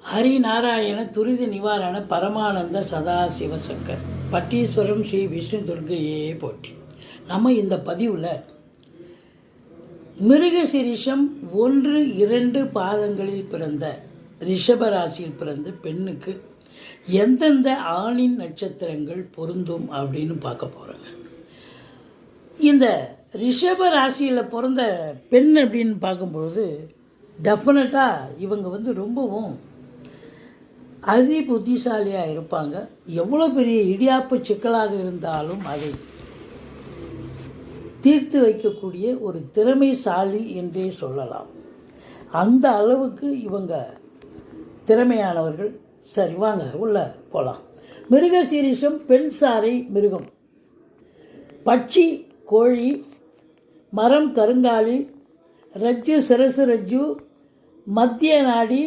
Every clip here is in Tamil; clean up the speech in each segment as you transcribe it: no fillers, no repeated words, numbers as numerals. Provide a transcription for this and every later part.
ஹரிநாராயண துரித நிவாரண பரமானந்த சதாசிவசங்கர் பட்டீஸ்வரம் ஸ்ரீ விஷ்ணு துர்க்கையே போற்றி. நம்ம இந்த பதிவில் மிருகசிரிஷம் 1-2 பாதங்களில் பிறந்த ரிஷபராசியில் பிறந்த பெண்ணுக்கு எந்தெந்த ஆணின் நட்சத்திரங்கள் பொருந்தும் அப்படின்னு பார்க்க போகிறோங்க. இந்த ரிஷப ராசியில் பிறந்த பெண் அப்படின்னு பார்க்கும்பொழுது டெஃபினட்டாக இவங்க ரொம்பவும் அதி புத்திசாலியாக இருப்பாங்க. எவ்வளோ பெரிய இடியாப்பு சிக்கலாக இருந்தாலும் அதை தீர்த்து வைக்கக்கூடிய ஒரு திறமைசாலி என்றே சொல்லலாம். அந்த அளவுக்கு இவங்க திறமையானவர்கள். சரி, வாங்க உள்ள போகலாம். மிருகசீரிஷம் பெண் சாரை மிருகம், பட்சி கோழி, மரம் கருங்காலி, ரஜ்ஜு சிரசு ரஜ்ஜு, மத்திய நாடி,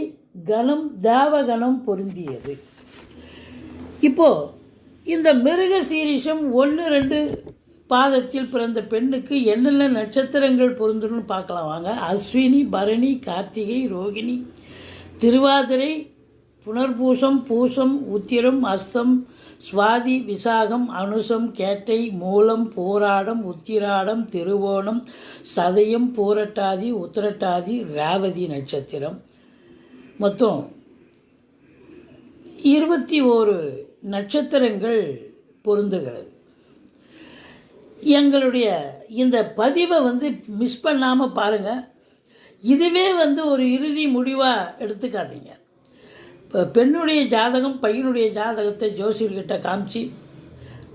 கணம் தேவகணம் பொருந்தியது. இப்போது இந்த மிருகசீரிஷம் 1-2 பாதத்தில் பிறந்த பெண்ணுக்கு என்னென்ன நட்சத்திரங்கள் பொருந்துன்னு பார்க்கலாம் வாங்க. அஸ்வினி, பரணி, கார்த்திகை, ரோகிணி, திருவாதிரை, புனர்பூசம், பூசம், உத்திரம், அஸ்தம், சுவாதி, விசாகம், அனுசம், கேட்டை, மூலம், போராடம், உத்திராடம், திருவோணம், சதயம், பூரட்டாதி, உத்திரட்டாதி, ரேவதி நட்சத்திரம். மொத்தம் 21 நட்சத்திரங்கள் பொருந்துகிறது. எங்களுடைய இந்த பதிவை மிஸ் பண்ணாமல் பாருங்கள். இதுவே ஒரு இறுதி முடிவாக எடுத்துக்காதீங்க. இப்போ பெண்ணுடைய ஜாதகம், பையனுடைய ஜாதகத்தை ஜோசியர்கிட்ட காமிச்சு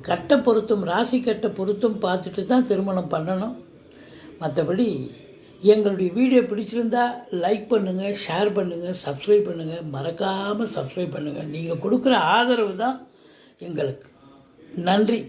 கட்ட பொருத்தம், ராசி கட்ட பொருத்தம் பார்த்துட்டு தான் திருமணம் பண்ணணும். மற்றபடி எங்களுடைய வீடியோ பிடிச்சிருந்தா லைக் பண்ணுங்கள், ஷேர் பண்ணுங்கள், சப்ஸ்கிரைப் பண்ணுங்கள். மறக்காமல் சப்ஸ்கிரைப் பண்ணுங்கள். நீங்கள் கொடுக்குற ஆதரவு தான் எங்களுக்கு. நன்றி.